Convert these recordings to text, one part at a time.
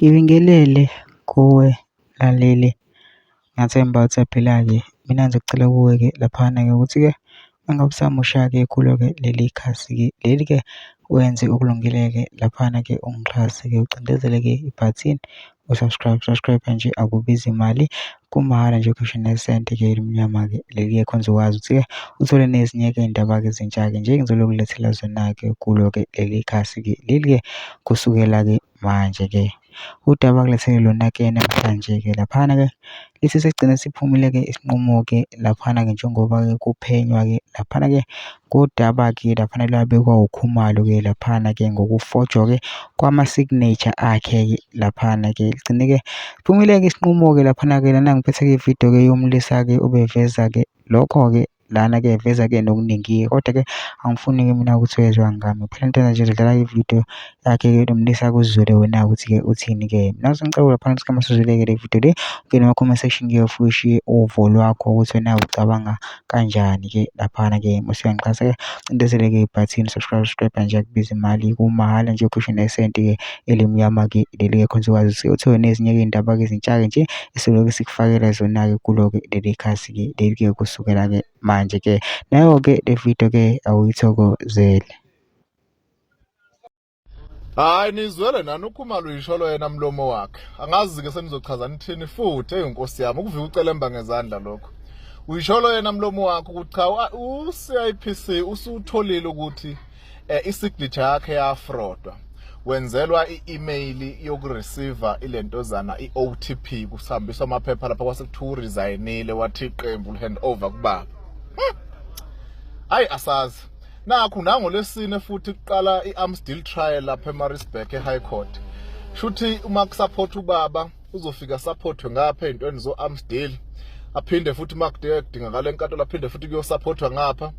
Ngibingelele kuwe laleli, ngathemba uthaphila-ke. Mina ngizokucela kuwe-ke laphana-ke ukuthi-ke mangabe usamusha-ke kulo-ke leli khasi-ke leli-ke wenze okulungile-ke laphana-ke ungixhase-ke ucindezele-ke ibhathini u-subscribe nje akubizi imali, kumahhala nje ukhishwa nesenti-ke elimnyama-ke leli-ke khona uzokwazi ukuthi-ke uthole nezinye-ke iy'ndaba-ke ezintsha-ke nje engizokulethela zona-ke kulo-ke leli khasi-ke leli-ke kusukela-ke manje-ke. Udaba kulethele lona-ke namhlanje-ke laphana-ke lithi sigcine siphumile-ke isinqumo-ke laphana-ke njengoba-ke kuphenywa-ke laphana-ke ngodaba-ke laphana lwabekwa uKhumalo-ke laphana-ke ngokufojwa-ke kwama-signature akhe-ke laphana-ke ligcine-ke siphumile-ke isinqumo-ke laphana-ke lana ngiphethe-ke ividiyo-ke yomlisa-ke obeveza-ke lokho-ke lana-ke eveza-ke nokuningi-ke kodwa-ke angifuni-ke mina ukuthi wezwa ngami kuphela into nje udlala ividiyo yakhe-ke nomlisa kuzwele wena ukuthi-ke uthini-ke. Mina ngicela laphana ukuthi kama sizwele-ke le video le ungene ema-comment section-ke ufike ushiye uvo lwakho ukuthi wena ucabanga kanjani-ke laphana-ke mase cindezele-ke ibhathini subscribe nje akubizi imali kumahhala nje ukhishwe nesenti-ke elimnyama-ke leli-ke khona uzokwazi ukuthi uthole nezinye-ke iy'ndaba-ke ezintsha-ke nje esiloke sikufakela zona-ke kulo-ke leli khasi-ke leli-ke kusukela-ke manje-ke nayo-ke le video-ke awuyithokozele. Hayi nizwele nani uKhumalo uyisholo yena mlomo wakhe. Angazi-ke senizochaza nithini futhi eyinkosi yami ukuvika ucelemba ngezandla lokho. Uyisholo yena mlomo wakhe ukuthi cha u-CIPC usutholile ukuthi i-signature yakhe yafrodwa. Wenzelwa i-email yokureceiver ilentozana i-OTP kusihambiswa amaphepha lapha kwasekuthiwa uresignile wathi iqembu hand over kubaba. Hayi asazi. Nakho nangolesine futhi kuqala i-Amstel trial lapha eMaritzburg eHigh Court. Shuthi uma kusupport ubaba uzofika supportwe ngapha ezintweni zo-Amstel. Aphinde futhi makudingakala enkantolo aphinde futhi kuyosupportwa ngapha.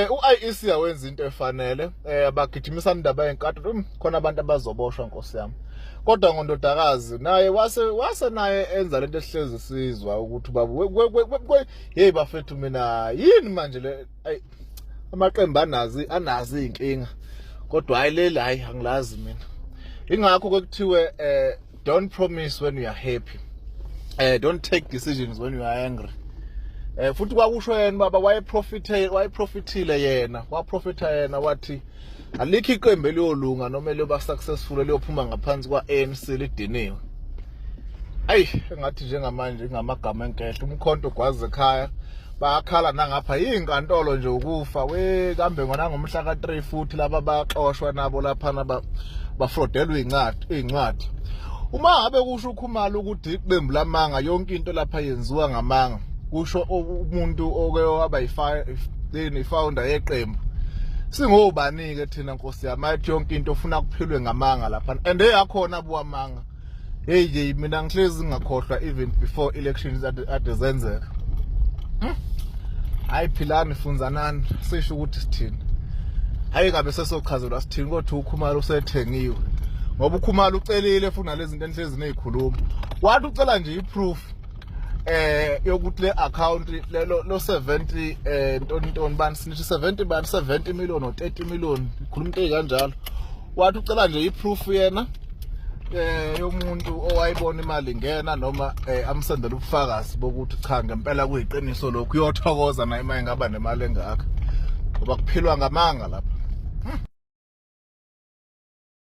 U-IEC awenza into efanele abagijimisa indaba yenkantolo khona abantu abazoboshwa nkosi yami. Kodwa ngondodakazi naye wase naye enza lento esihlezi sizwa ukuthi baba hey bafethu mina yini manje le amaqembu anazi inkinga kodwa hayi leli hayi angilazi mina. Ingakho kuthiwe don't promise when you are happy. Don't take decisions when you are angry. Futhi kwakusho yena baba wayeprofitile yena waprofita yena wathi alikho iqembu eliyolunga noma eliyoba successful eliyophuma ngaphansi kwa-ANC lidiniwe. Ayi engathi njengamanje ngamagama enkehlo umkhonto gwazi ekhaya bayakhala nangapha yinkantolo nje ukufa kambe ngona ngomhla ka3 futhi laba baxoshwa nabo lapha bafrodelwa incwadi. Uma ngabe kusho uKhumalo ukuthi iqembu lamanga yonke into lapha yenziwa ngamanga kusho umuntu oke waba i-founder yeqembu singobani-ke thina nkosi yami athi yonke into ufuna kuphilwe ngamanga lapha and eyakhona buwamanga. Hey mina ngihlezi ngakhohlwa even before elections ade zenzeka. Hayi philani funzanani sisho ukuthi sithini. Hayi kabe sesochazelwa sithini kodwa uKhumalo usethengiwe. Ngoba uKhumalo ucelile futhi nalezi zinto enhlezi nezikhuluma. Wathi ucela nje iproof yokuthi le account lo 70 ntoni bani sinithi 70 million or 30 million ikhuluma into ekanjalo. Wathi ucela nje iproof yena yomuntu owayibona imali ngena noma amsendela ubufakazi bokuthi cha ngempela kuyiqiniso lokho uyothokoza naye uma engaba nemali engaka ngoba kuphilwa ngamanga lapha.